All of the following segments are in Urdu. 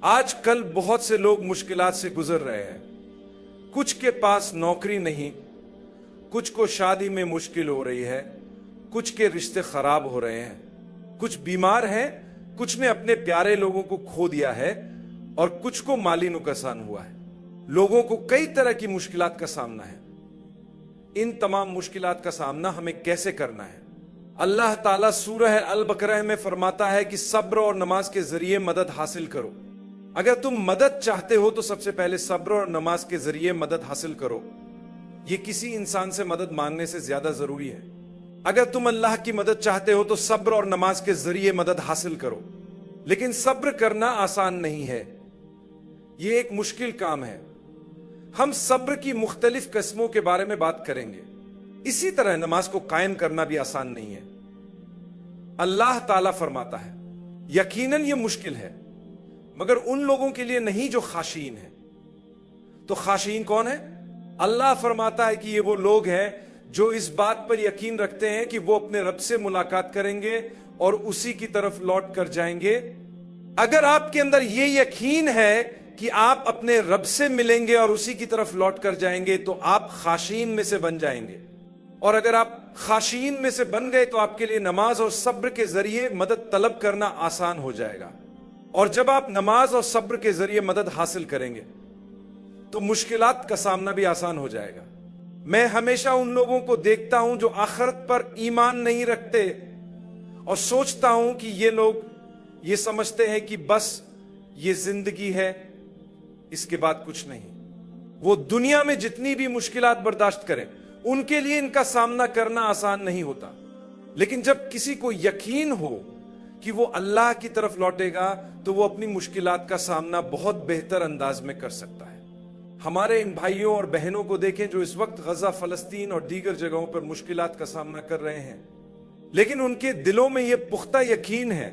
آج کل بہت سے لوگ مشکلات سے گزر رہے ہیں. کچھ کے پاس نوکری نہیں، کچھ کو شادی میں مشکل ہو رہی ہے، کچھ کے رشتے خراب ہو رہے ہیں، کچھ بیمار ہیں، کچھ نے اپنے پیارے لوگوں کو کھو دیا ہے اور کچھ کو مالی نقصان ہوا ہے. لوگوں کو کئی طرح کی مشکلات کا سامنا ہے. ان تمام مشکلات کا سامنا ہمیں کیسے کرنا ہے؟ اللہ تعالیٰ سورہ البقرہ میں فرماتا ہے کہ صبر اور نماز کے ذریعے مدد حاصل کرو. اگر تم مدد چاہتے ہو تو سب سے پہلے صبر اور نماز کے ذریعے مدد حاصل کرو. یہ کسی انسان سے مدد مانگنے سے زیادہ ضروری ہے. اگر تم اللہ کی مدد چاہتے ہو تو صبر اور نماز کے ذریعے مدد حاصل کرو. لیکن صبر کرنا آسان نہیں ہے، یہ ایک مشکل کام ہے. ہم صبر کی مختلف قسموں کے بارے میں بات کریں گے. اسی طرح نماز کو قائم کرنا بھی آسان نہیں ہے. اللہ تعالیٰ فرماتا ہے یقیناً یہ مشکل ہے مگر ان لوگوں کے لیے نہیں جو خاشعین ہیں. تو خاشعین کون ہے؟ اللہ فرماتا ہے کہ یہ وہ لوگ ہیں جو اس بات پر یقین رکھتے ہیں کہ وہ اپنے رب سے ملاقات کریں گے اور اسی کی طرف لوٹ کر جائیں گے. اگر آپ کے اندر یہ یقین ہے کہ آپ اپنے رب سے ملیں گے اور اسی کی طرف لوٹ کر جائیں گے تو آپ خاشعین میں سے بن جائیں گے. اور اگر آپ خاشعین میں سے بن گئے تو آپ کے لیے نماز اور صبر کے ذریعے مدد طلب کرنا آسان ہو جائے گا. اور جب آپ نماز اور صبر کے ذریعے مدد حاصل کریں گے تو مشکلات کا سامنا بھی آسان ہو جائے گا. میں ہمیشہ ان لوگوں کو دیکھتا ہوں جو آخرت پر ایمان نہیں رکھتے اور سوچتا ہوں کہ یہ لوگ یہ سمجھتے ہیں کہ بس یہ زندگی ہے، اس کے بعد کچھ نہیں. وہ دنیا میں جتنی بھی مشکلات برداشت کریں ان کے لیے ان کا سامنا کرنا آسان نہیں ہوتا. لیکن جب کسی کو یقین ہو کہ وہ اللہ کی طرف لوٹے گا تو وہ اپنی مشکلات کا سامنا بہت بہتر انداز میں کر سکتا ہے. ہمارے ان بھائیوں اور بہنوں کو دیکھیں جو اس وقت غزہ، فلسطین اور دیگر جگہوں پر مشکلات کا سامنا کر رہے ہیں، لیکن ان کے دلوں میں یہ پختہ یقین ہے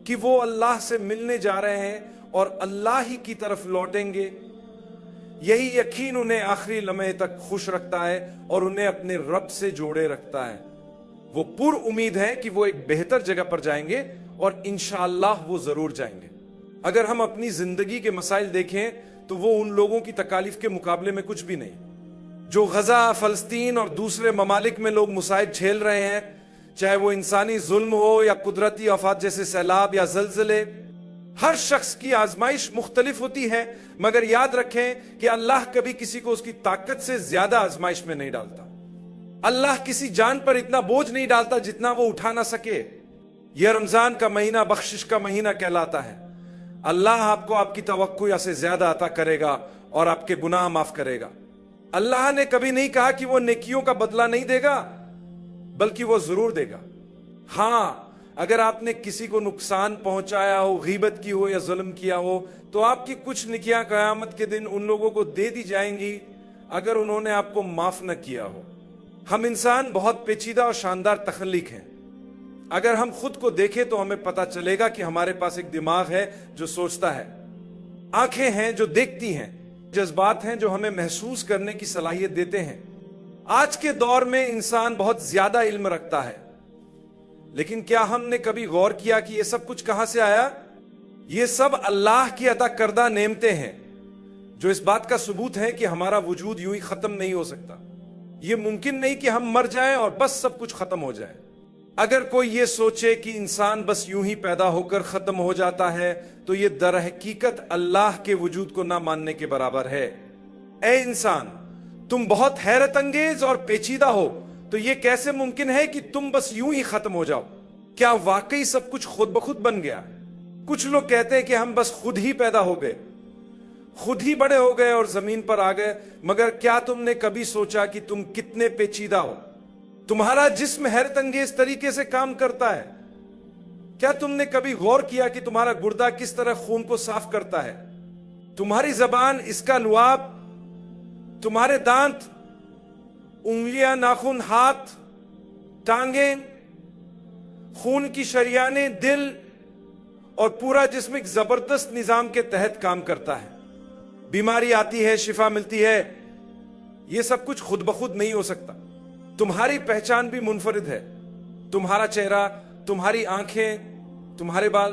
کہ وہ اللہ سے ملنے جا رہے ہیں اور اللہ ہی کی طرف لوٹیں گے. یہی یقین انہیں آخری لمحے تک خوش رکھتا ہے اور انہیں اپنے رب سے جوڑے رکھتا ہے. وہ پر امید ہے کہ وہ ایک بہتر جگہ پر جائیں گے اور انشاءاللہ وہ ضرور جائیں گے. اگر ہم اپنی زندگی کے مسائل دیکھیں تو وہ ان لوگوں کی تکالیف کے مقابلے میں کچھ بھی نہیں. جو غزہ، فلسطین اور دوسرے ممالک میں لوگ مصائب جھیل رہے ہیں، چاہے وہ انسانی ظلم ہو یا قدرتی آفات جیسے سیلاب یا زلزلے، ہر شخص کی آزمائش مختلف ہوتی ہے. مگر یاد رکھیں کہ اللہ کبھی کسی کو اس کی طاقت سے زیادہ آزمائش میں نہیں ڈالتا. اللہ کسی جان پر اتنا بوجھ نہیں ڈالتا جتنا وہ اٹھا نہ سکے. یہ رمضان کا مہینہ بخشش کا مہینہ کہلاتا ہے. اللہ آپ کو آپ کی توقع سے زیادہ عطا کرے گا اور آپ کے گناہ معاف کرے گا. اللہ نے کبھی نہیں کہا کہ وہ نیکیوں کا بدلہ نہیں دے گا، بلکہ وہ ضرور دے گا. ہاں، اگر آپ نے کسی کو نقصان پہنچایا ہو، غیبت کی ہو یا ظلم کیا ہو تو آپ کی کچھ نیکیاں قیامت کے دن ان لوگوں کو دے دی جائیں گی اگر انہوں نے آپ کو معاف نہ کیا ہو. ہم انسان بہت پیچیدہ اور شاندار تخلیق ہیں. اگر ہم خود کو دیکھیں تو ہمیں پتا چلے گا کہ ہمارے پاس ایک دماغ ہے جو سوچتا ہے، آنکھیں ہیں جو دیکھتی ہیں، جذبات ہیں جو ہمیں محسوس کرنے کی صلاحیت دیتے ہیں. آج کے دور میں انسان بہت زیادہ علم رکھتا ہے، لیکن کیا ہم نے کبھی غور کیا کہ یہ سب کچھ کہاں سے آیا؟ یہ سب اللہ کی عطا کردہ نعمتیں ہیں جو اس بات کا ثبوت ہے کہ ہمارا وجود یوں ہی ختم نہیں ہو سکتا. یہ ممکن نہیں کہ ہم مر جائیں اور بس سب کچھ ختم ہو جائے. اگر کوئی یہ سوچے کہ انسان بس یوں ہی پیدا ہو کر ختم ہو جاتا ہے تو یہ در حقیقت اللہ کے وجود کو نہ ماننے کے برابر ہے. اے انسان، تم بہت حیرت انگیز اور پیچیدہ ہو، تو یہ کیسے ممکن ہے کہ تم بس یوں ہی ختم ہو جاؤ؟ کیا واقعی سب کچھ خود بخود بن گیا؟ کچھ لوگ کہتے ہیں کہ ہم بس خود ہی پیدا ہو گئے، خود ہی بڑے ہو گئے اور زمین پر آ گئے. مگر کیا تم نے کبھی سوچا کہ تم کتنے پیچیدہ ہو؟ تمہارا جسم حیرت انگیز طریقے سے کام کرتا ہے. کیا تم نے کبھی غور کیا کہ تمہارا گردہ کس طرح خون کو صاف کرتا ہے؟ تمہاری زبان، اس کا لعاب، تمہارے دانت، انگلیاں، ناخن، ہاتھ، ٹانگیں، خون کی شریانیں، دل اور پورا جسم ایک زبردست نظام کے تحت کام کرتا ہے. بیماری آتی ہے، شفا ملتی ہے. یہ سب کچھ خود بخود نہیں ہو سکتا. تمہاری پہچان بھی منفرد ہے. تمہارا چہرہ، تمہاری آنکھیں، تمہارے بال،